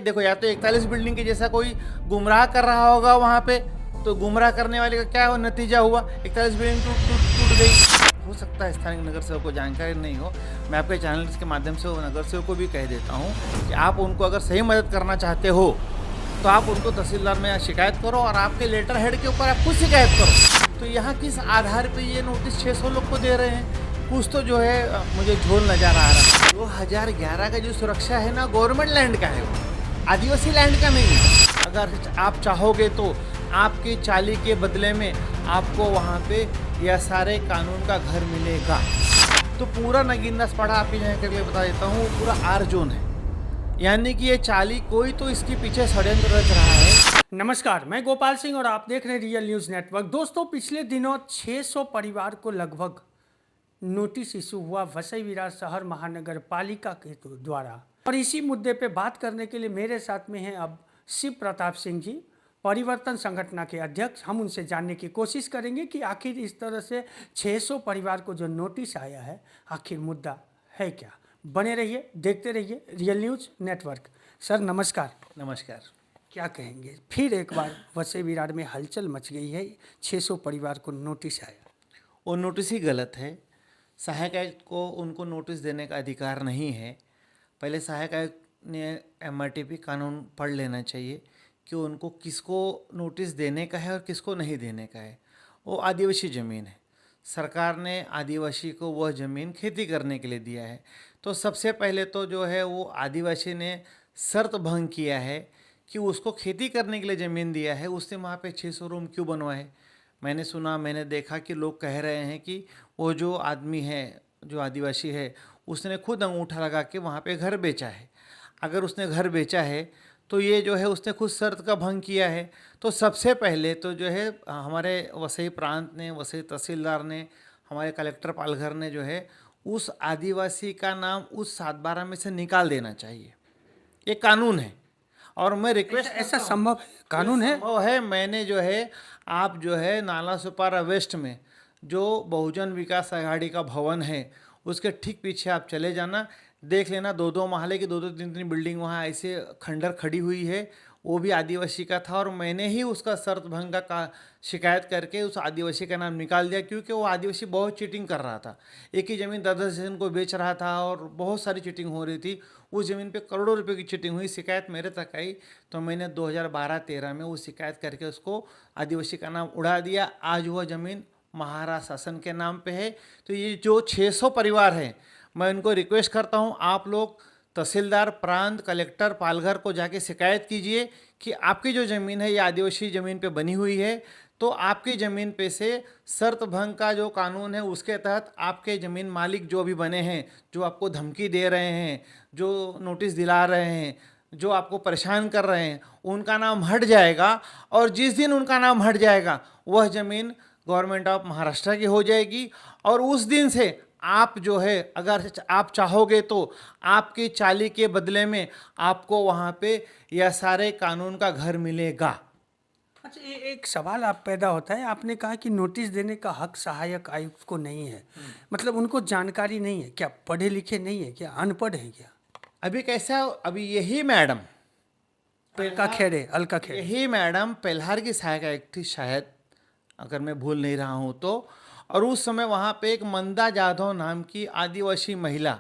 देखो, या तो 41 बिल्डिंग के जैसा कोई गुमराह कर रहा होगा वहाँ पे, तो गुमराह करने वाले का क्या हो नतीजा हुआ, 41 बिल्डिंग टूट गई। हो सकता है स्थानीय नगर सेवक को जानकारी नहीं हो, मैं आपके चैनल के माध्यम से वो नगर सेवक को भी कह देता हूँ कि आप उनको अगर सही मदद करना चाहते हो तो आप उनको तहसीलदार में शिकायत करो और आपके लेटर हेड के ऊपर आप खुद शिकायत करो। तो यहाँ किस आधार पे ये नोटिस 600 लोग को दे रहे हैं, कुछ तो जो है मुझे झोल नजर आ रहा है। 2011 का जो सुरक्षा है ना, गवर्नमेंट लैंड का है, वो आदिवासी लैंड का नहीं है। अगर आप चाहोगे तो आपकी चाली के बदले में आपको वहाँ पे यह सारे कानून का घर मिलेगा। तो पूरा नगीनदास पाड़ा आपकी जगह करके बता देता हूँ, पूरा आर जोन है, यानी कि ये चाली कोई तो इसके पीछे षड्यंत्र रच रहा है। नमस्कार, मैं गोपाल सिंह और आप देख रहे हैं रियल न्यूज़ नेटवर्क। दोस्तों, पिछले दिनों 600 परिवार को लगभग नोटिस इशू हुआ वसई विरार शहर महानगर पालिका के द्वारा। और इसी मुद्दे पे बात करने के लिए मेरे साथ में हैं अब शिव प्रताप सिंह जी, परिवर्तन संगठन के अध्यक्ष। हम उनसे जानने की कोशिश करेंगे कि आखिर इस तरह से 600 परिवार को जो नोटिस आया है, आखिर मुद्दा है क्या। बने रहिए, देखते रहिए रियल न्यूज़ नेटवर्क। सर नमस्कार। नमस्कार। क्या कहेंगे, फिर एक बार वसई विरार में हलचल मच गई है, 600 परिवार को नोटिस आया। वो नोटिस ही गलत है। सहायक आयुक्त को उनको नोटिस देने का अधिकार नहीं है। पहले सहायक आयुक्त ने MRTP कानून पढ़ लेना चाहिए कि उनको किसको नोटिस देने का है और किसको नहीं देने का है। वो आदिवासी ज़मीन है, सरकार ने आदिवासी को वह ज़मीन खेती करने के लिए दिया है। तो सबसे पहले तो जो है वो आदिवासी ने शर्त भंग किया है कि उसको खेती करने के लिए ज़मीन दिया है, उसने वहाँ पे 600 रूम क्यों बनवाए। मैंने सुना, मैंने देखा कि लोग कह रहे हैं कि वो जो आदमी है, जो आदिवासी है, उसने खुद अंगूठा लगा के वहाँ पे घर बेचा है। अगर उसने घर बेचा है तो ये जो है उसने खुद शर्त का भंग किया है। तो सबसे पहले तो जो है हमारे वसई प्रांत ने, वसई तहसीलदार ने, हमारे कलेक्टर पालघर ने जो है उस आदिवासी का नाम उस 7/12 में से निकाल देना चाहिए। ये कानून है और मैं रिक्वेस्ट ऐसा संभव है, कानून है? संभव है। मैंने जो है, आप जो है नाला सुपारा वेस्ट में जो बहुजन विकास अघाड़ी का भवन है, उसके ठीक पीछे आप चले जाना, देख लेना 2-2 महले की 2-2 3-3 बिल्डिंग वहाँ ऐसे खंडर खड़ी हुई है, वो भी आदिवासी का था। और मैंने ही उसका शर्त भंग का शिकायत करके उस आदिवासी का नाम निकाल दिया, क्योंकि वो आदिवासी बहुत चीटिंग कर रहा था। एक ही ज़मीन 10-10 जन को बेच रहा था और बहुत सारी चीटिंग हो रही थी। उस ज़मीन पे करोड़ों रुपए की चीटिंग हुई। शिकायत मेरे तक आई तो मैंने 2012-13 में वो शिकायत करके उसको आदिवासी का नाम उड़ा दिया। आज वह ज़मीन महाराष्ट्र शासन के नाम पे है। तो ये जो 600 परिवार हैं, मैं उनको रिक्वेस्ट करता हूँ, आप लोग तहसीलदार, प्रांत, कलेक्टर पालघर को जाके शिकायत कीजिए कि आपकी जो ज़मीन है ये आदिवासी ज़मीन पे बनी हुई है। तो आपकी ज़मीन पे से शर्त भंग का जो कानून है उसके तहत आपके ज़मीन मालिक जो भी बने हैं, जो आपको धमकी दे रहे हैं, जो नोटिस दिला रहे हैं, जो आपको परेशान कर रहे हैं, उनका नाम हट जाएगा। और जिस दिन उनका नाम हट जाएगा वह ज़मीन गवर्नमेंट ऑफ महाराष्ट्र की हो जाएगी। और उस दिन से आप जो है, अगर आप चाहोगे तो आपकी चाली के बदले में आपको वहाँ पे यह सारे कानून का घर मिलेगा। अच्छा, एक सवाल आप पैदा होता है, आपने कहा कि नोटिस देने का हक सहायक आयुक्त को नहीं है, मतलब उनको जानकारी नहीं है क्या? पढ़े लिखे नहीं है क्या? अनपढ़ है क्या? अभी कैसा, अभी यही मैडम अलका खेड़े यही मैडम पेल्हार की सहायक आयुक्त थी शायद, अगर मैं भूल नहीं रहा हूँ तो। और उस समय वहाँ पे एक मंदा जाधव नाम की आदिवासी महिला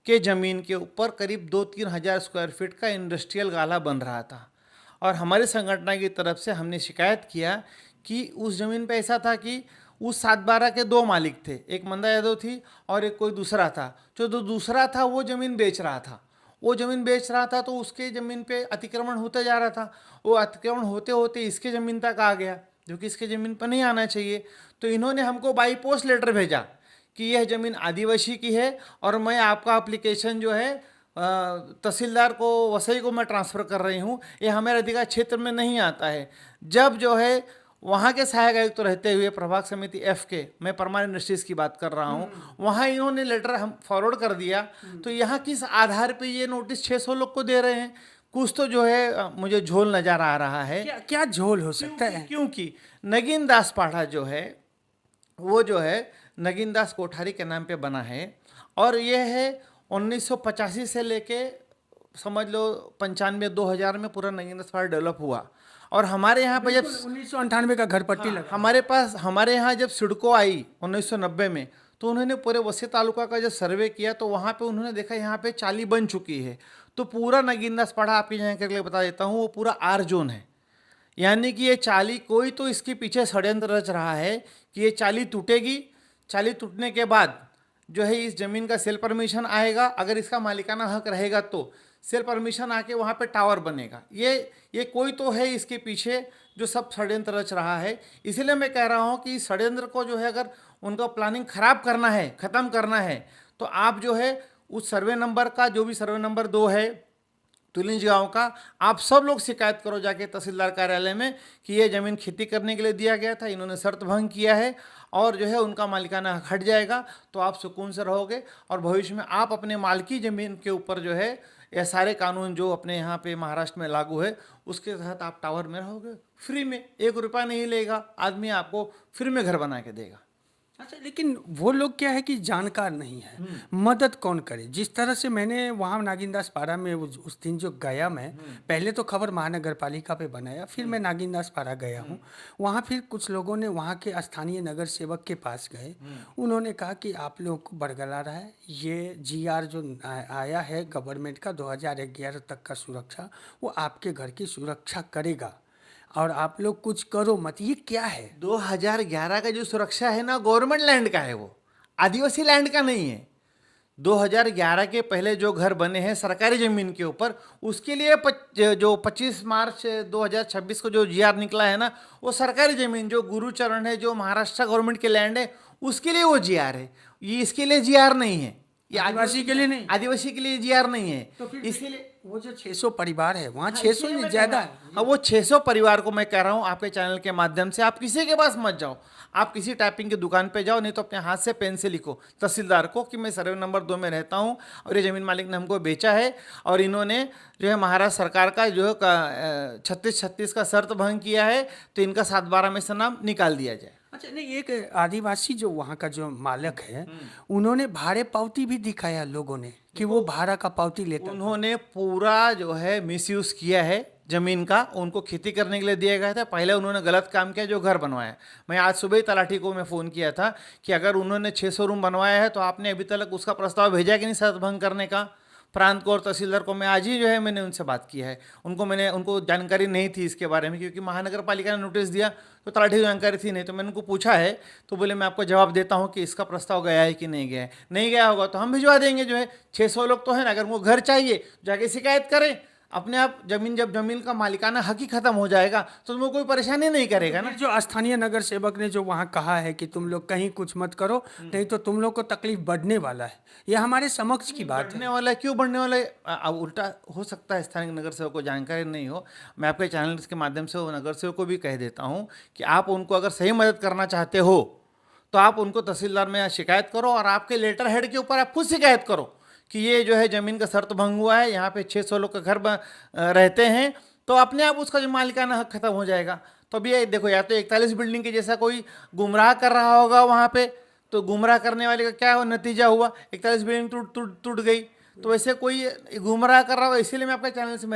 के ज़मीन के ऊपर करीब 2-3 हज़ार स्क्वायर फीट का इंडस्ट्रियल गाला बन रहा था। और हमारे संगठन की तरफ से हमने शिकायत किया कि उस ज़मीन पे ऐसा था कि उस 7/12 के 2 मालिक थे, एक मंदा यादव थी और एक कोई दूसरा था। जो दूसरा था वो ज़मीन बेच रहा था। वो ज़मीन बेच रहा था तो उसके ज़मीन पे अतिक्रमण होते जा रहा था। वो अतिक्रमण होते होते इसके ज़मीन तक आ गया, जो कि इसके ज़मीन पर नहीं आना चाहिए। तो इन्होंने हमको बाई पोस्ट लेटर भेजा कि यह ज़मीन आदिवासी की है और मैं आपका एप्लीकेशन जो है तहसीलदार को, वसई को मैं ट्रांसफ़र कर रही हूँ, ये हमारे अधिकार क्षेत्र में नहीं आता है। जब जो है वहाँ के सहायक आयुक्त तो रहते हुए प्रभाग समिति F के, मैं परमार इंडस्ट्रीज़ की बात कर रहा हूँ, वहाँ इन्होंने लेटर हम फॉरवर्ड कर दिया। तो यहाँ किस आधार पे ये नोटिस 600 लोग को दे रहे हैं, कुछ तो जो है मुझे झोल नज़र आ रहा है। क्या झोल हो सकता है? क्योंकि नगीनदास पाड़ा जो है वो जो है नगीनदास कोठारी के नाम पे बना है और ये है 1985 से लेके समझ लो 95-2000 में पूरा नागेंद्र पाड़ा डेवलप हुआ। और हमारे यहाँ पे जब 1998 का घर पट्टी लगा। हमारे यहाँ जब सिडको आई 1990 में, तो उन्होंने पूरे वसी तालुका का जब सर्वे किया तो वहाँ पे उन्होंने देखा यहाँ पे चाली बन चुकी है। तो पूरा नागेंद्र पाड़ा आपकी जानकारी के लिए बता देता हूँ, वो पूरा आर जोन है। यानी कि ये चाली, कोई तो इसके पीछे षड्यंत्र रच रहा है कि ये चाली टूटेगी, चाली टूटने के बाद जो है इस ज़मीन का सेल परमिशन आएगा, अगर इसका मालिकाना हक रहेगा तो सेल परमिशन आके वहाँ पे टावर बनेगा। ये कोई तो है इसके पीछे जो सब षड्यंत्र रच रहा है। इसीलिए मैं कह रहा हूँ कि इस षड्यंत्र को जो है अगर उनका प्लानिंग खराब करना है, ख़त्म करना है, तो आप जो है उस सर्वे नंबर का, जो भी सर्वे नंबर 2 है तुलिंज गांव का, आप सब लोग शिकायत करो जाके तहसीलदार कार्यालय में कि ये ज़मीन खेती करने के लिए दिया गया था, इन्होंने शर्त भंग किया है और जो है उनका मालिकाना हक हट जाएगा। तो आप सुकून से रहोगे और भविष्य में आप अपने मालकी ज़मीन के ऊपर जो है ये सारे कानून जो अपने यहाँ पे महाराष्ट्र में लागू है उसके तहत आप टावर में रहोगे फ्री में। 1 रुपया नहीं लेगा आदमी, आपको फ्री में घर बना के देगा। अच्छा, लेकिन वो लोग क्या है कि जानकार नहीं है, मदद कौन करे। जिस तरह से मैंने वहाँ नागिनदास पारा में उस दिन जो गया, मैं पहले तो खबर महानगर पालिका पे बनाया, फिर मैं नागिनदास पारा गया हूँ वहाँ। फिर कुछ लोगों ने वहाँ के स्थानीय नगर सेवक के पास गए, उन्होंने कहा कि आप लोगों को बरगला रहा है, ये GR जो आया है गवर्नमेंट का 2011 तक का सुरक्षा, वो आपके घर की सुरक्षा करेगा और आप लोग कुछ करो मत। ये क्या है? 2011 का जो सुरक्षा है ना, गवर्नमेंट लैंड का है, वो आदिवासी लैंड का नहीं है। 2011 के पहले जो घर बने हैं सरकारी ज़मीन के ऊपर, उसके लिए जो 25 मार्च 2026 को जो GR निकला है ना, वो सरकारी ज़मीन जो गुरुचरण है, जो महाराष्ट्र गवर्नमेंट के लैंड है, उसके लिए वो GR है। ये इसके लिए GR नहीं है, ये आदिवासी के लिए नहीं, आदिवासी के लिए GR नहीं है। तो फिर इसीलिए वो जो 600 परिवार है वहाँ 600 नहीं ज़्यादा है। हाँ, वो 600 परिवार को मैं कह रहा हूँ आपके चैनल के माध्यम से, आप किसी के पास मत जाओ, आप किसी टाइपिंग की दुकान पे जाओ, नहीं तो अपने हाथ से पेन से लिखो तहसीलदार को कि मैं सर्वे नंबर 2 में रहता हूँ और ये ज़मीन मालिक ने हमको बेचा है और इन्होंने जो है महाराष्ट्र सरकार का जो है 36-36 का शर्त भंग किया है, तो इनका 7/12 में से नाम निकाल दिया जाए। अच्छा, नहीं, एक आदिवासी जो वहाँ का जो मालिक है, उन्होंने भाड़े पावती भी दिखाया लोगों ने कि वो भाड़ा का पावती लेता। उन्होंने पूरा जो है मिसयूज़ किया है ज़मीन का, उनको खेती करने के लिए दिया गया था। पहले उन्होंने गलत काम किया, जो घर बनवाया। मैं आज सुबह ही तलाठी को मैं फ़ोन किया था कि अगर उन्होंने 600 रूम बनवाया है तो आपने अभी तक उसका प्रस्ताव भेजा कि नहीं शर्त भंग करने का। प्रांत को और तहसीलदार को मैं आज ही जो है मैंने उनसे बात की है। उनको जानकारी नहीं थी इसके बारे में, क्योंकि महानगर पालिका ने नोटिस दिया तो तलाठी को जानकारी थी नहीं। तो मैंने उनको पूछा है, तो बोले मैं आपको जवाब देता हूँ कि इसका प्रस्ताव गया है कि नहीं गया है। नहीं गया होगा तो हम भिजवा देंगे। जो है 600 लोग तो है ना, अगर वो घर चाहिए जाके शिकायत करें अपने आप। जब जमीन का मालिकाना हक ही खत्म हो जाएगा तो तुमको कोई परेशानी नहीं करेगा ना। जो स्थानीय नगर सेवक ने जो वहाँ कहा है कि तुम लोग कहीं कुछ मत करो, नहीं तो तुम लोग को तकलीफ बढ़ने वाला है, यह हमारे समक्ष की बात है। बढ़ने वाला है, क्यों बढ़ने वाला है? अब उल्टा हो सकता है स्थानीय नगर सेवक को जानकारी नहीं हो। मैं आपके चैनल के माध्यम से वो नगर सेवक को भी कह देता हूँ कि आप उनको अगर सही मदद करना चाहते हो तो आप उनको तहसीलदार में शिकायत करो और आपके लेटर हेड के ऊपर आप खुद शिकायत करो कि ये जो है ज़मीन का शर्त भंग हुआ है, यहाँ पे 600 लोग का घर रहते हैं, तो अपने आप उसका जो मालिकाना हक खत्म हो जाएगा। तो अभी ये देखो, या तो 41 बिल्डिंग के जैसा कोई गुमराह कर रहा होगा वहाँ पे, तो गुमराह करने वाले का क्या नतीजा हुआ, 41 बिल्डिंग टूट गई। तो वैसे कोई गुमराह कर रहा हो, इसीलिए मैं आपके चैनल से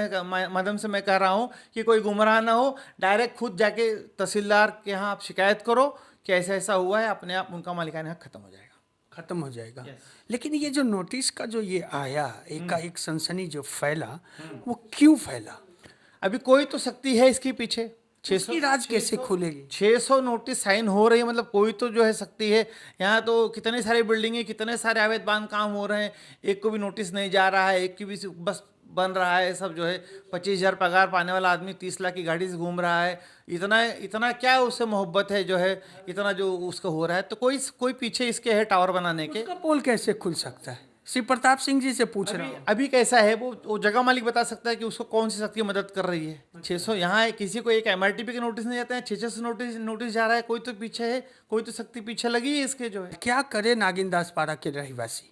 माध्यम से मैं कह रहा हूँ कि कोई गुमराह ना हो। डायरेक्ट खुद जाके तहसीलदार के यहाँ आप शिकायत करो कि ऐसा ऐसा हुआ है, अपने आप उनका मालिकाना हक खत्म हो जाएगा। खत्म हो जाएगा। लेकिन ये जो नोटिस का जो ये आया, एक सनसनी जो फैला, वो क्यों फैला? अभी कोई तो शक्ति है इसके पीछे। 600 राज कैसे खुलेगी? 600 नोटिस साइन हो रही है, मतलब कोई तो जो है शक्ति है। यहाँ तो कितने सारे बिल्डिंग, कितने सारे अवैध बांध काम हो रहे हैं, एक को भी नोटिस नहीं जा रहा है, एक की भी बस बन रहा है। सब जो है 25,000 पगार पाने वाला आदमी 30 लाख की गाड़ी से घूम रहा है। इतना क्या उससे मोहब्बत है जो है, इतना जो उसका हो रहा है। तो कोई पीछे इसके है टावर बनाने के। उसका पोल कैसे खुल सकता है? श्री प्रताप सिंह जी से पूछ रहा हूँ। अभी कैसा है वो जगह मालिक बता सकता है कि उसको कौन सी शक्ति मदद कर रही है। 600 यहाँ किसी को एक MRTP के नोटिस नहीं जाते हैं, 600 नोटिस जा रहा है। कोई तो पीछे है, कोई तो शक्ति पीछे लगी है इसके जो है। क्या करे नागिनदास पारा के रहवासी?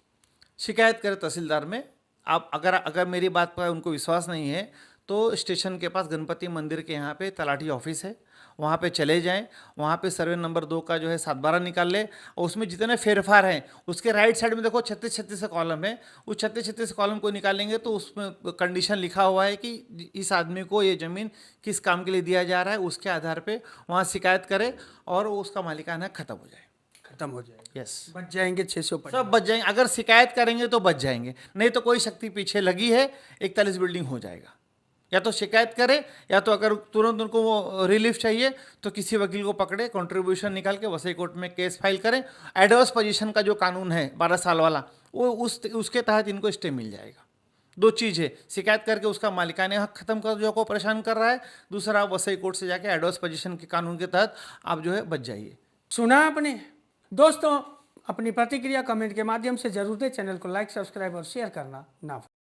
शिकायत करे तहसीलदार में। आप अगर मेरी बात पर उनको विश्वास नहीं है तो स्टेशन के पास गणपति मंदिर के यहाँ पे तलाठी ऑफिस है, वहाँ पे चले जाएं, वहाँ पे सर्वे नंबर 2 का जो है 7/12 निकाल ले और उसमें जितने फेरफार हैं उसके राइट साइड में देखो 36-36 का कॉलम है, उस 36-36 कॉलम को निकालेंगे तो उसमें कंडीशन लिखा हुआ है कि इस आदमी को ये ज़मीन किस काम के लिए दिया जा रहा है, उसके आधार पे वहाँ शिकायत करे और उसका मालिकाना खत्म हो जाए। खत्म हो जाएगा, यस, बच जाएंगे 600 परिवार। सब बच जाएंगे। अगर शिकायत करेंगे तो बच जाएंगे, नहीं तो कोई शक्ति पीछे लगी है 41 बिल्डिंग हो जाएगा। या तो शिकायत करे, या तो अगर तुरंत उनको वो रिलीफ चाहिए तो किसी वकील को पकड़े, कंट्रीब्यूशन निकाल के वसई कोर्ट में केस फाइल करें। एडवर्स पोजीशन का जो कानून है 12 साल वाला, वो उसके तहत इनको स्टे मिल जाएगा। 2 चीज़ है, शिकायत करके उसका मालिकाने हक खत्म कर जो को परेशान कर रहा है, दूसरा आप वसई कोर्ट से जाके एडवर्स पोजीशन के कानून के तहत आप जो है बच जाइए। सुना आपने दोस्तों, अपनी प्रतिक्रिया कमेंट के माध्यम से जरूर दें। चैनल को लाइक, सब्सक्राइब और शेयर करना ना भूलें।